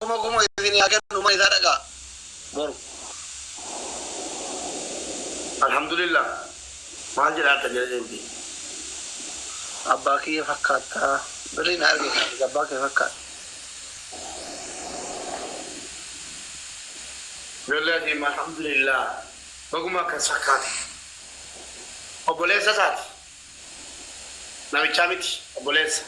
Kuma ini akan rumah itu ada kah? Baru. Alhamdulillah. Mahal ada jadi ini. Abba ki fakata. Beri nak lagi. Abba ki fakat. Wallahi alhamdulillah. Baguma kasakat. Obolesa sat. Nabi chamit obolesa.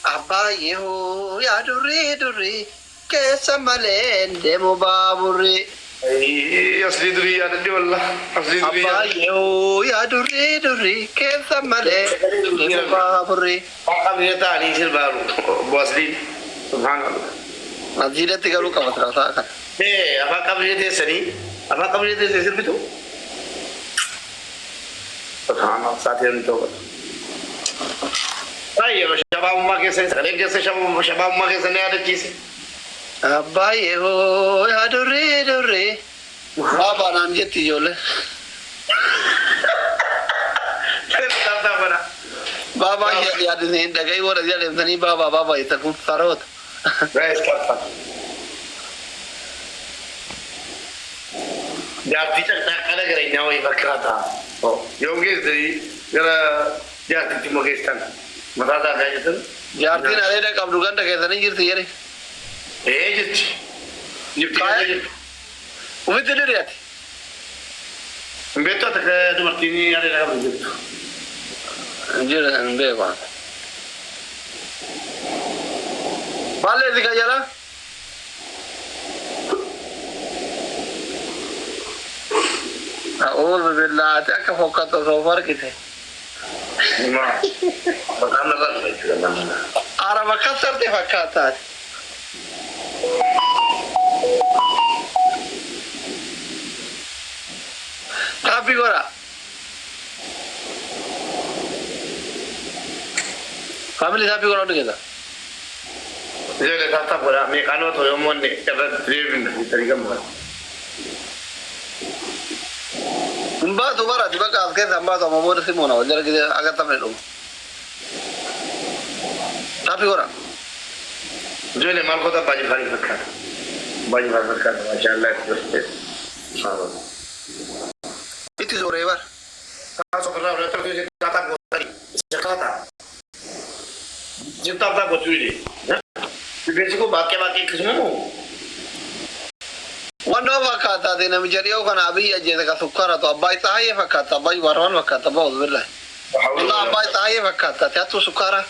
Abba yeho ya duri kesa malen demo baburi. Asli duri ada di wallah. Asli duri. Abba yeho ya duri kesa malen demo baburi. Apa dia tadi sih baru. Asli. Subhanallah. Nazira tiga lu kamu terasa kan? Apa kabar dia seni? Apa kabar dia sih itu? Subhanallah saatnya itu. Ayo, shabab umma ke se shabab umma ke ne ada chीज Abba yeho ya duri baba nam jeti jole tata bana baba ya din dagai wora ya din tani baba ita kun sarot guys kata ya teacher tak ada gerai nyawa ibakrata oh yogesh dari gara ya titi mogestan matata gaya tu jartin ada kabdugan da kaitani jirti yare jit Kaya? Umit din riyati beto tak tu martini ada dalam jit jira ande ba bale dikha jara أعوذ بالله تك فوقت صوفر كده ما بتعمل غلط أنا بكسر تفكاتات tapi gora family tapi gora udah kita jadi kata pura mekano tuh yang mana kita driving dari kamera mbak tuh bara tiba kan ke samba tuh mau bodoh sih mau nawa jadi kita agak tamai dong tapi gora jadi mal kota baju hari makan masya Allah itu sore bar kalau pernah berarti itu kata gue tadi kata cinta tak gue cuy di basiku baki kesemua wanda wakata deh nama jadi aku kan abi aja dekat sukar atau abai tahay wakata abai warwan wakata bawa berlah Allah abai tahay wakata tiap sukara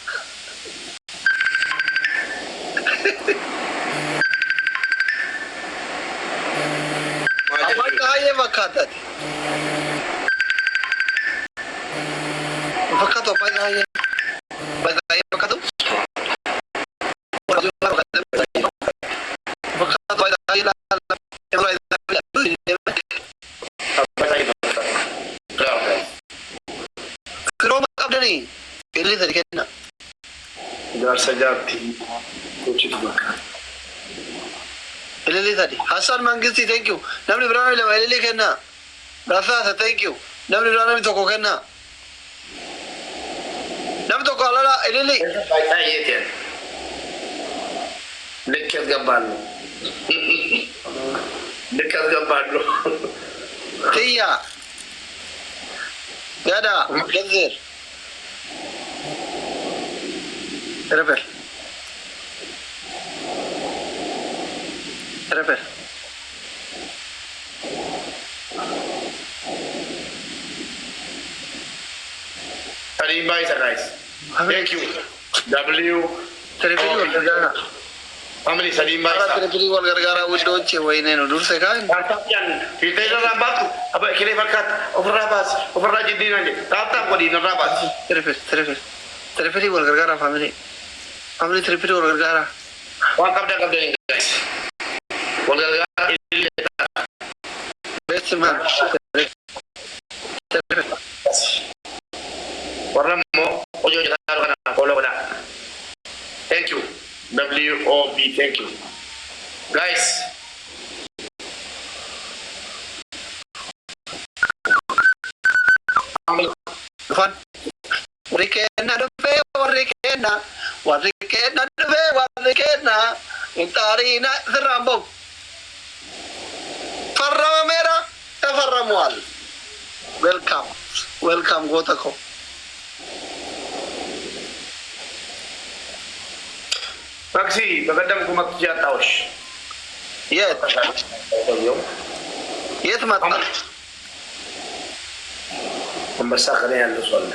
abai tahay wakata wakata abai tahay wakata nih pilih tadi kena dar sajati kuch makan pilih tadi Hasan Mangisi thank you namni berani le pilih kena berasa thank you namni berani toko kena namni toko alala pilih baik aja dia dekat gambar lo iya gak ada gazir Reper. Tadi baik guys. Thank you. W. Terpilih gara-gara. Family tadi baik. Terpilih gara-gara window cewek ini nudur sekarang. Tantakan. Kita ini rabat. Apa kira bakat? Over rajin di nanti. Tatap kau di rabat. Terpilih gara-gara family. Family terpilih gara-gara. Wangkap dah kabel guys. Gara-gara ini. Best man. Warna mau ojo jangan kalau WOB thank you guys Fun. Warikena dufe warikena dufe warikena intarina Rambo Farrama mera tafarramual welcome Gotako Maxi በቀደም ኩመት ያጣውሽ የት መጣ አንበሳ ከኔ ያለው ሰው አለ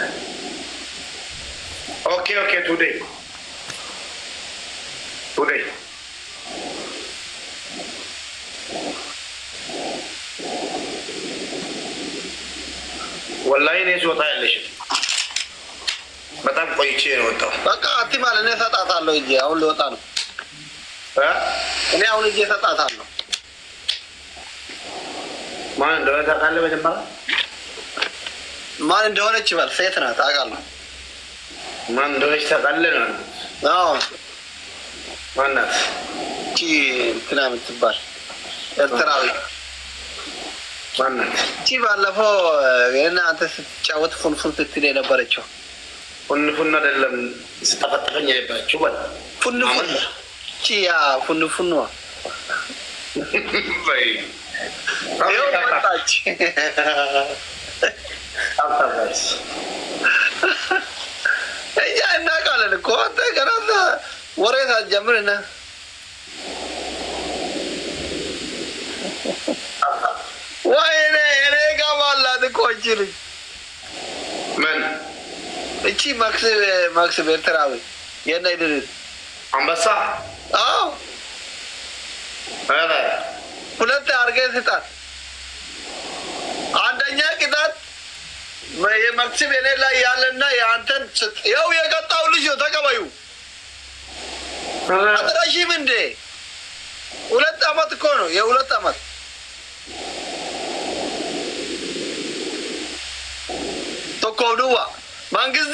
ኦኬ ቱዴይ ወላሂ ነው ሶታ ያለሽ በጣም ቆይቼ ነው ወጣው በቃ አትባል እኔ ሰጣታለሁ እንጂ አሁን ልወጣ ነው እኔ አሁን እጄ ሰጣታለሁ ማን እንደሆነ ታውቃለህ መጀመሪያ ማን እንደሆነች ይባል ሴት ናት አውቃለሁ ማን እንደሆነች ታውቃለህ ነው አዎ ማን ናት እቺ እንትና የምትባል ኤርትራዊ ማን ናት እቺ ባለፈው እናንተ ስትጫወት ፉንፉን ስትል የነበረችው ፉንፉን አይደለም ስታፈጥፈኛ ይባችሁ ባል ፉንፉን እቺ ያ ፉንፉን ነው ወይ ይኸው መጣች አታባስ እኛ እናውቃለን እኮ አንተ ገና ወሬ ሳትጀምርና ወይኔ እኔ ጋር ባላት እኮ እቺ ልጅ ምን እቺ ማክስ ኤርትራዊ የእነ ድርጅት አንበሳ አዎ አረ ሁለት አድርገህ ስጣት አንደኛ ቅጣት የማክሲም የኔ ላይ ያለና የአንተን ያው የቀጣው ልጅ ነው ተቀበዩ አትረሺም እንዴ 2 አመት እኮ ነው የ2 አመት ተቆዱዋ መንግስት